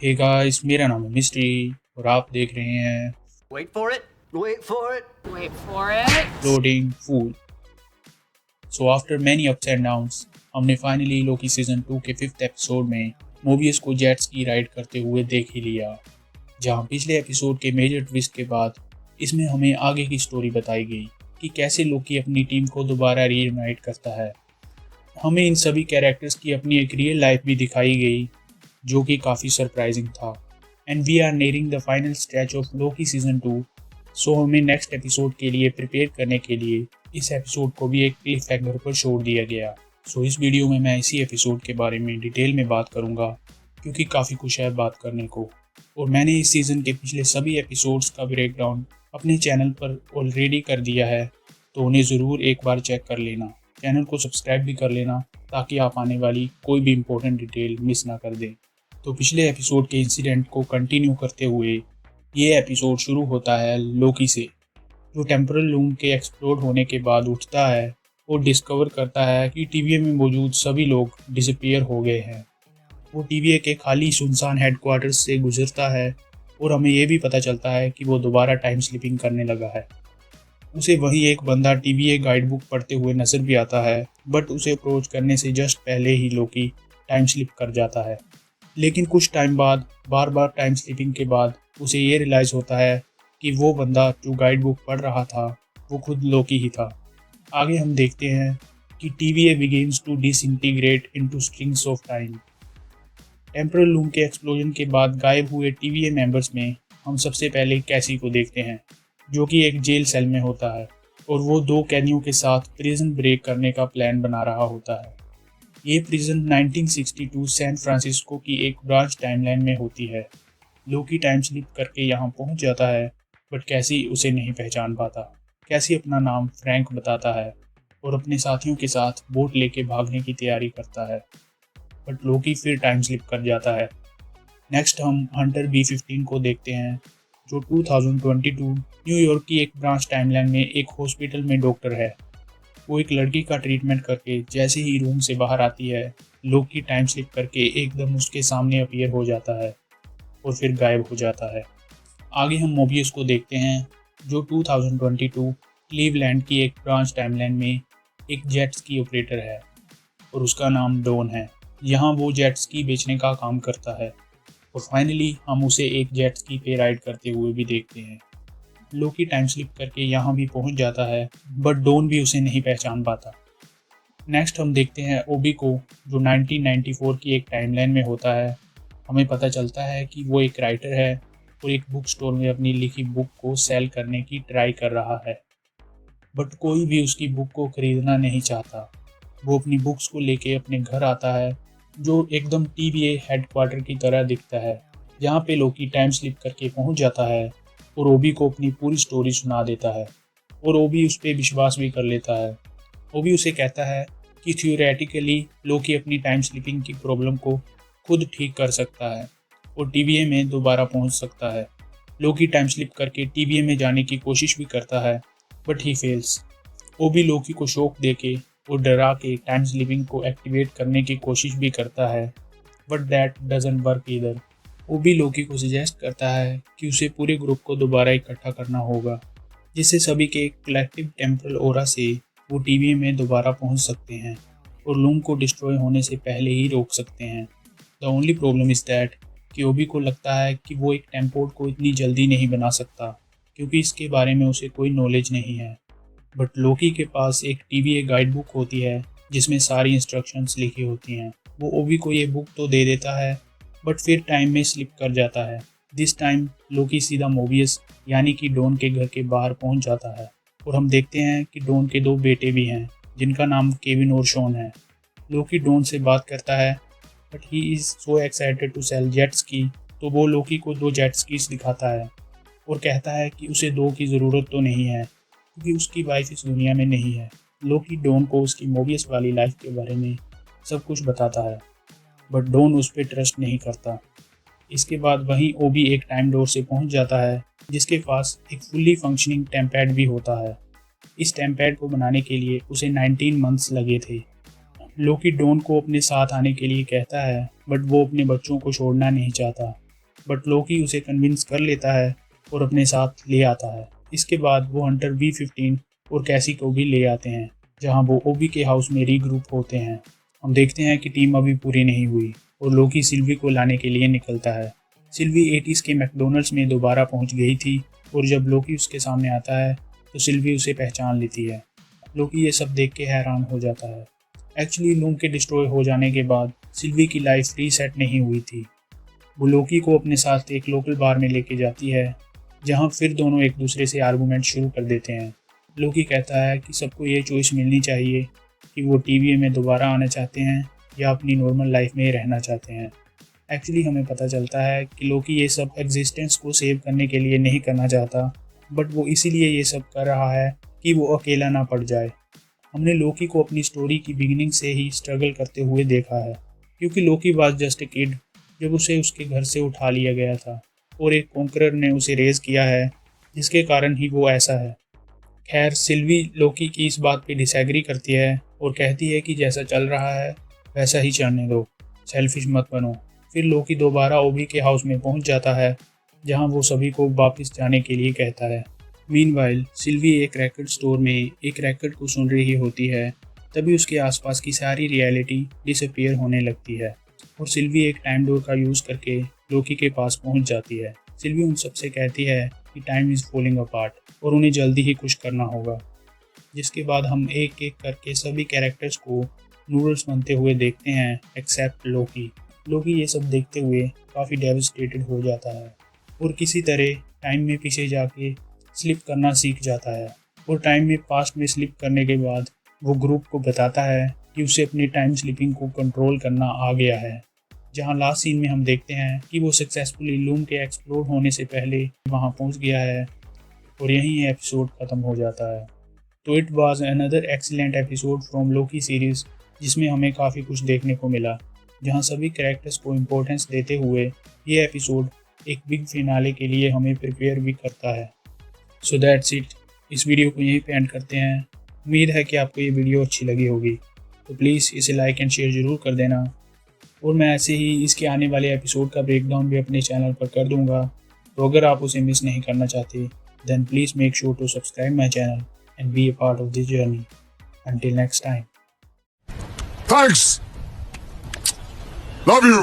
Hey guys, मेरा नाम है मिस्ट्री और आप देख रहे हैं Wait for it. Wait for it. Wait for it. Loading full. So after many ups and downs हमने फाइनली लोकी सीजन 2 के 5th एपिसोड में मोबियस को जेट्स की राइड करते हुए देख ही लिया। जहां पिछले एपिसोड के मेजर ट्विस्ट के बाद इसमें हमें आगे की स्टोरी बताई गई कि कैसे लोकी अपनी टीम को दोबारा रीयूनाइट करता है। हमें इन सभी कैरेक्टर्स की अपनी एक रियल लाइफ भी दिखाई गई जो कि काफ़ी सरप्राइजिंग था। And we are nearing the final stretch of Loki season 2। So हमें नेक्स्ट एपिसोड के लिए प्रिपेयर करने के लिए इस एपिसोड को भी एक क्लिफ हैंगर पर छोड़ दिया गया। सो इस वीडियो में मैं इसी एपिसोड के बारे में डिटेल में बात करूंगा क्योंकि काफ़ी कुछ है बात करने को। और मैंने इस सीज़न के पिछले सभी एपिसोड्स का ब्रेकडाउन अपने चैनल पर ऑलरेडी कर दिया है, तो उन्हें ज़रूर एक बार चेक कर लेना। चैनल को सब्सक्राइब भी कर लेना ताकि आप आने वाली कोई भी इम्पोर्टेंट डिटेल मिस ना कर दें। तो पिछले एपिसोड के इंसिडेंट को कंटिन्यू करते हुए ये एपिसोड शुरू होता है लोकी से, जो टेम्पोरल लूम के एक्सप्लोड होने के बाद उठता है और डिस्कवर करता है कि टीवीए में मौजूद सभी लोग डिसअपीयर हो गए हैं। वो टीवीए के खाली सुनसान हेडक्वार्टर्स से गुजरता है और हमें ये भी पता चलता है कि वो दोबारा टाइम स्लिपिंग करने लगा है। उसे वही एक बंदा टीवीए गाइड बुक पढ़ते हुए नजर भी आता है, बट उसे अप्रोच करने से जस्ट पहले ही लोकी टाइम स्लिप कर जाता है। लेकिन कुछ टाइम बाद बार बार टाइम स्लिपिंग के बाद उसे ये रियलाइज़ होता है कि वो बंदा जो गाइड बुक पढ़ रहा था वो खुद लोकी ही था। आगे हम देखते हैं कि TVA begins to disintegrate into strings of time. Temporal loom के एक्सप्लोजन के बाद गायब हुए टीवीए मेंबर्स में हम सबसे पहले कैसी को देखते हैं, जो कि एक जेल सेल में होता है और वो दो कैदियों के साथ प्रिजन ब्रेक करने का प्लान बना रहा होता है। ये प्रिजन 1962 सैन फ्रांसिस्को की एक ब्रांच टाइमलाइन में होती है। लोकी टाइम स्लिप करके यहाँ पहुँच जाता है, बट कैसी उसे नहीं पहचान पाता। कैसी अपना नाम फ्रैंक बताता है और अपने साथियों के साथ बोट लेके भागने की तैयारी करता है, बट लोकी फिर टाइम स्लिप कर जाता है। नेक्स्ट हम हंटर B-15 को देखते हैं, जो 2022 न्यूयॉर्क की एक ब्रांच टाइमलाइन में एक हॉस्पिटल में डॉक्टर है। वो एक लड़की का ट्रीटमेंट करके जैसे ही रूम से बाहर आती है, लोकी टाइम स्लिप करके एकदम उसके सामने अपीयर हो जाता है और फिर गायब हो जाता है। आगे हम मोबियस को देखते हैं, जो 2022 क्लीवलैंड की एक ब्रांच टाइमलाइन में एक जेट स्की ऑपरेटर है और उसका नाम डॉन है। यहाँ वो जेट स्की बेचने का काम करता है और फाइनली हम उसे एक जेट स्की पे राइड करते हुए भी देखते हैं। लोकी टाइम स्लिप करके यहाँ भी पहुँच जाता है, बट डॉन भी उसे नहीं पहचान पाता। नेक्स्ट हम देखते हैं ओबी को, जो 1994 की एक टाइमलाइन में होता है। हमें पता चलता है कि वो एक राइटर है और एक बुक स्टोर में अपनी लिखी बुक को सेल करने की ट्राई कर रहा है, बट कोई भी उसकी बुक को खरीदना नहीं चाहता। वो अपनी बुक्स को लेके अपने घर आता है, जो एकदम टीवीए हेडक्वार्टर की तरह दिखता है। जहाँ पे लोकी टाइम स्लिप करके पहुँच जाता है और ओबी को अपनी पूरी स्टोरी सुना देता है और ओबी उस पर विश्वास भी कर लेता है। ओबी उसे कहता है कि थियोरेटिकली लोकी अपनी टाइम स्लिपिंग की प्रॉब्लम को खुद ठीक कर सकता है और टीवीए में दोबारा पहुंच सकता है। लोकी टाइम स्लिप करके टीवीए में जाने की कोशिश भी करता है, but he fails. OB Loki को शॉक देके और डरा के टाइम स्लिपिंग को एक्टिवेट करने की कोशिश भी करता है, but that doesn't work either. OB Loki को सजेस्ट करता है कि उसे पूरे ग्रुप को दोबारा इकट्ठा करना होगा, जिससे सभी के कलेक्टिव टेम्पोरल ऑरा से वो टीवीए में दोबारा पहुंच सकते हैं और लूम को डिस्ट्रॉय होने से पहले ही रोक सकते हैं। The only problem is that कि ओबी को लगता है कि वो एक टेम्पोर्ट को इतनी जल्दी नहीं बना सकता क्योंकि इसके बारे में उसे कोई नॉलेज नहीं है। बट लोकी के पास एक टीवीए गाइड बुक होती है जिसमें सारी इंस्ट्रक्शंस लिखी होती हैं। वो ओबी को ये बुक तो दे देता है, बट फिर टाइम में स्लिप कर जाता है। दिस टाइम लोकी सीधा मोबियस यानी कि डॉन के घर के बाहर पहुंच जाता है और हम देखते हैं कि डॉन के दो बेटे भी हैं जिनका नाम केविन और शॉन है। लोकी डॉन से बात करता है, but he is so excited to sell jet ski, तो वो लोकी को दो जेट स्कीज दिखाता है और कहता है कि उसे दो की ज़रूरत तो नहीं है क्योंकि उसकी वाइफ इस दुनिया में नहीं है। लोकी डॉन को उसकी मोबियस वाली लाइफ के बारे में सब कुछ बताता है, बट डॉन उस पर ट्रस्ट नहीं करता। इसके बाद वहीं ओबी एक टाइम डोर से पहुंच जाता है जिसके पास एक फुल्ली फंक्शनिंग टेम्पैड भी होता है। इस टेम्पैड को बनाने के लिए उसे 19 मंथ्स लगे थे। लोकी डॉन को अपने साथ आने के लिए कहता है, बट वो अपने बच्चों को छोड़ना नहीं चाहता बट लोकी उसे कन्विंस कर लेता है और अपने साथ ले आता है। इसके बाद वो हंटर V15 और कैसी को भी ले आते हैं, जहां वो ओबी के हाउस में रीग्रुप होते हैं। हम देखते हैं कि टीम अभी पूरी नहीं हुई और लोकी सिल्वी को लाने के लिए निकलता है। सिल्वी 80s के मैकडोनल्ड्स में दोबारा पहुंच गई थी और जब लोकी उसके सामने आता है तो सिल्वी उसे पहचान लेती है। लोकी ये सब देख के हैरान हो जाता है। एक्चुअली लूम के डिस्ट्रॉय हो जाने के बाद सिल्वी की लाइफ रीसेट नहीं हुई थी। वो लोकी को अपने साथ एक लोकल बार में लेके जाती है, जहां फिर दोनों एक दूसरे से आर्गूमेंट शुरू कर देते हैं। लोकी कहता है कि सबको ये चॉइस मिलनी चाहिए कि वो टीवीए में दोबारा आना चाहते हैं या अपनी नॉर्मल लाइफ में रहना चाहते हैं। एक्चुअली हमें पता चलता है कि लोकी ये सब एग्जिस्टेंस को सेव करने के लिए नहीं करना चाहता, बट वो इसीलिए ये सब कर रहा है कि वो अकेला ना पड़ जाए। हमने लोकी को अपनी स्टोरी की बिगिनिंग से ही स्ट्रगल करते हुए देखा है, क्योंकि लोकी वाज जस्ट ए किड जब उसे उसके घर से उठा लिया गया था और एक कॉन्करर ने उसे रेज किया है, जिसके कारण ही वो ऐसा है। खैर, सिल्वी लोकी की इस बात पे डिसएग्री करती है और कहती है कि जैसा चल रहा है वैसा ही चलने दो, सेल्फिश मत बनो। फिर लोकी दोबारा ओबी के हाउस में पहुंच जाता है, जहां वो सभी को वापस जाने के लिए कहता है। मीनवाइल सिल्वी एक रैकेट स्टोर में एक रैकेट को सुन रही होती है, तभी उसके आसपास की सारी रियलिटी डिसअपीयर होने लगती है और सिल्वी एक टाइम डोर का यूज़ करके लोकी के पास पहुंच जाती है। सिल्वी उन सबसे कहती है कि टाइम इज़ फॉलिंग अपार्ट और उन्हें जल्दी ही कुछ करना होगा, जिसके बाद हम एक एक करके सभी कैरेक्टर्स को नूडल्स बनते हुए देखते हैं एक्सेप्ट लोकी। लोकी ये सब देखते हुए काफ़ी डेविस्टेटेड हो जाता है और किसी तरह टाइम में पीछे जाके स्लिप करना सीख जाता है और टाइम में पास्ट में स्लिप करने के बाद वो ग्रुप को बताता है कि उसे अपनी टाइम स्लिपिंग को कंट्रोल करना आ गया है। जहां लास्ट सीन में हम देखते हैं कि वो सक्सेसफुली लूम के एक्सप्लोड होने से पहले वहां पहुंच गया है और यहीं ये एपिसोड ख़त्म हो जाता है। तो it was another excellent episode from Loki series, जिसमें हमें काफ़ी कुछ देखने को मिला, जहां सभी कैरेक्टर्स को इम्पोर्टेंस देते हुए ये एपिसोड एक बिग फिनाले के लिए हमें प्रिपेयर भी करता है। सो दैट्स इट, इस वीडियो को यहीं पे एंड करते हैं। उम्मीद है कि आपको ये वीडियो अच्छी लगी होगी, तो प्लीज़ इसे लाइक एंड शेयर ज़रूर कर देना और मैं ऐसे ही इसके आने वाले एपिसोड का ब्रेकडाउन भी अपने चैनल पर कर दूंगा, तो अगर आप उसे मिस नहीं करना चाहते then please make sure to subscribe my channel and be a part of this journey. Until next time. Thanks. Love you.